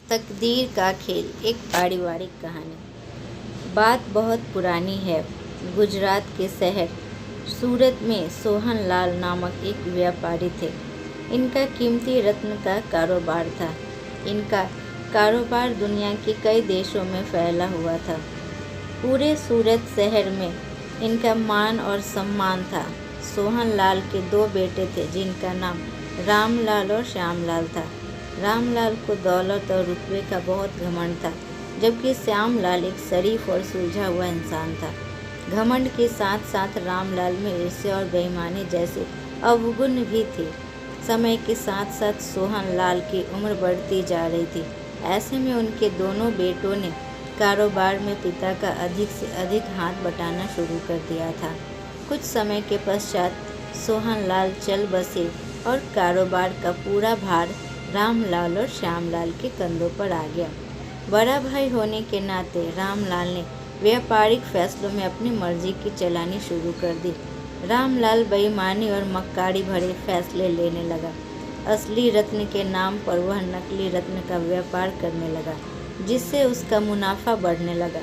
तकदीर का खेल, एक पारिवारिक कहानी। बात बहुत पुरानी है। गुजरात के शहर सूरत में सोहन लाल नामक एक व्यापारी थे। इनका कीमती रत्न का कारोबार था। इनका कारोबार दुनिया के कई देशों में फैला हुआ था। पूरे सूरत शहर में इनका मान और सम्मान था। सोहन लाल के दो बेटे थे जिनका नाम रामलाल और श्यामलाल था। रामलाल को दौलत और रुतबे का बहुत घमंड था, जबकि श्यामलाल एक शरीफ और सुलझा हुआ इंसान था। घमंड के साथ साथ रामलाल में ईर्ष्या और बेईमानी जैसे अवगुण भी थे। समय के साथ साथ सोहन लाल की उम्र बढ़ती जा रही थी। ऐसे में उनके दोनों बेटों ने कारोबार में पिता का अधिक से अधिक हाथ बटाना शुरू कर दिया था। कुछ समय के पश्चात सोहन लाल चल बसे और कारोबार का पूरा भार रामलाल और श्यामलाल के कंधों पर आ गया। बड़ा भाई होने के नाते रामलाल ने व्यापारिक फैसलों में अपनी मर्जी की चलानी शुरू कर दी। रामलाल बेईमानी और मक्कारी भरे फैसले लेने लगा। असली रत्न के नाम पर वह नकली रत्न का व्यापार करने लगा, जिससे उसका मुनाफा बढ़ने लगा।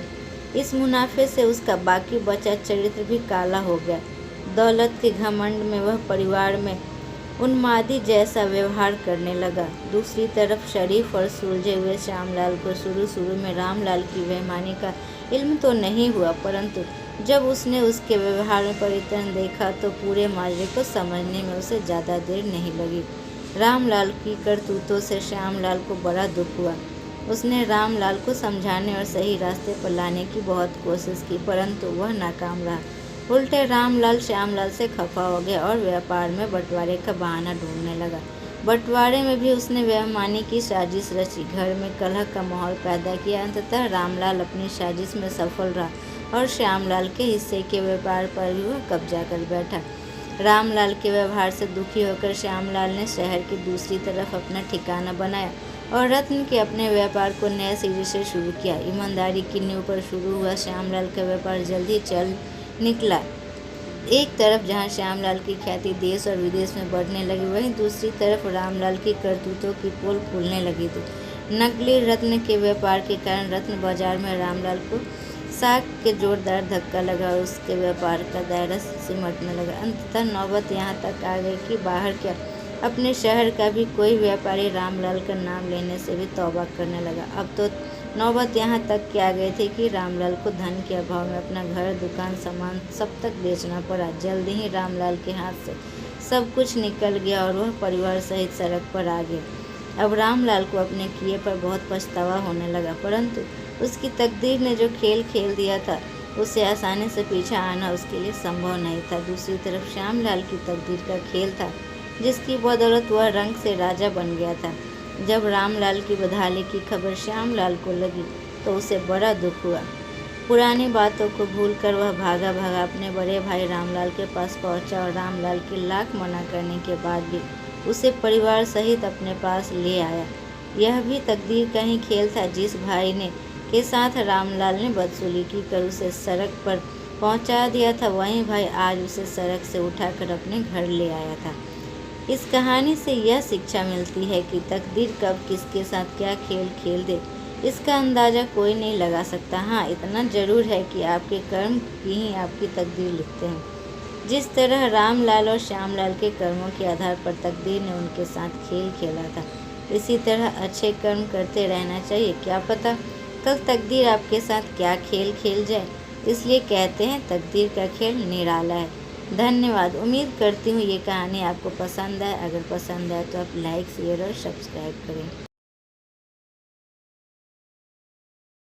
इस मुनाफे से उसका बाकी बचा चरित्र भी काला हो गया। दौलत के घमंड में वह परिवार में उन्मादी जैसा व्यवहार करने लगा। दूसरी तरफ शरीफ और सुलझे हुए श्यामलाल को शुरू में रामलाल की बेईमानी का इल्म तो नहीं हुआ, परंतु जब उसने उसके व्यवहार में परिवर्तन देखा तो पूरे माजरे को समझने में उसे ज़्यादा देर नहीं लगी। रामलाल की करतूतों से श्यामलाल को बड़ा दुख हुआ। उसने रामलाल को समझाने और सही रास्ते पर लाने की बहुत कोशिश की, परंतु वह नाकाम रहा। उल्टे रामलाल श्यामलाल से खफा हो गया और व्यापार में बंटवारे का बहाना ढूंढने लगा। बंटवारे में भी उसने बेईमानी की साजिश रची, घर में कलह का माहौल पैदा किया। अंततः रामलाल अपनी साजिश में सफल रहा और श्यामलाल के हिस्से के व्यापार पर भी वह कब्जा कर बैठा। रामलाल के व्यवहार से दुखी होकर श्यामलाल ने शहर की दूसरी तरफ अपना ठिकाना बनाया और रत्न के अपने व्यापार को नए सिरे से शुरू किया। ईमानदारी की नींव पर शुरू हुआ श्यामलाल का व्यापार जल्दी चल निकला। एक तरफ जहां श्यामलाल की ख्याति देश और विदेश में बढ़ने लगी, वहीं दूसरी तरफ रामलाल की करतूतों की पोल खुलने लगी थी। नकली रत्न के व्यापार के कारण रत्न बाजार में रामलाल को साख के जोरदार धक्का लगा और उसके व्यापार का दायरा सिमटने लगा। अंततः नौबत यहाँ तक आ गई कि बाहर क्या, अपने शहर का भी कोई व्यापारी रामलाल का नाम लेने से भी तौबा करने लगा। अब तो नौबत यहाँ तक कि आ गई थी कि रामलाल को धन के अभाव में अपना घर, दुकान, सामान सब तक बेचना पड़ा। जल्दी ही रामलाल के हाथ से सब कुछ निकल गया और वह परिवार सहित सड़क पर आ गया। अब रामलाल को अपने किए पर बहुत पछतावा होने लगा, परंतु उसकी तकदीर ने जो खेल खेल दिया था उसे आसानी से पीछे आना उसके लिए संभव नहीं था। दूसरी तरफ श्यामलाल की तकदीर का खेल था, जिसकी बदौलत वह रंग से राजा बन गया था। जब रामलाल की बदहाली की खबर श्यामलाल को लगी तो उसे बड़ा दुख हुआ। पुरानी बातों को भूलकर वह भागा अपने बड़े भाई रामलाल के पास पहुंचा और रामलाल की लाख मना करने के बाद भी उसे परिवार सहित अपने पास ले आया। यह भी तकदीर का ही खेल था। जिस भाई ने के साथ रामलाल ने बदसलूकी कर उसे सड़क पर पहुंचा दिया था, वही भाई आज उसे सड़क से उठाकर अपने घर ले आया था। इस कहानी से यह शिक्षा मिलती है कि तकदीर कब किसके साथ क्या खेल खेल दे, इसका अंदाज़ा कोई नहीं लगा सकता। हाँ, इतना ज़रूर है कि आपके कर्म ही आपकी तकदीर लिखते हैं। जिस तरह रामलाल और श्यामलाल के कर्मों के आधार पर तकदीर ने उनके साथ खेल खेला था, इसी तरह अच्छे कर्म करते रहना चाहिए। क्या पता कल तकदीर आपके साथ क्या खेल खेल जाए। इसलिए कहते हैं तकदीर का खेल निराला है। धन्यवाद। उम्मीद करती हूँ ये कहानी आपको पसंद आए। अगर पसंद आए तो आप लाइक, शेयर और सब्सक्राइब करें।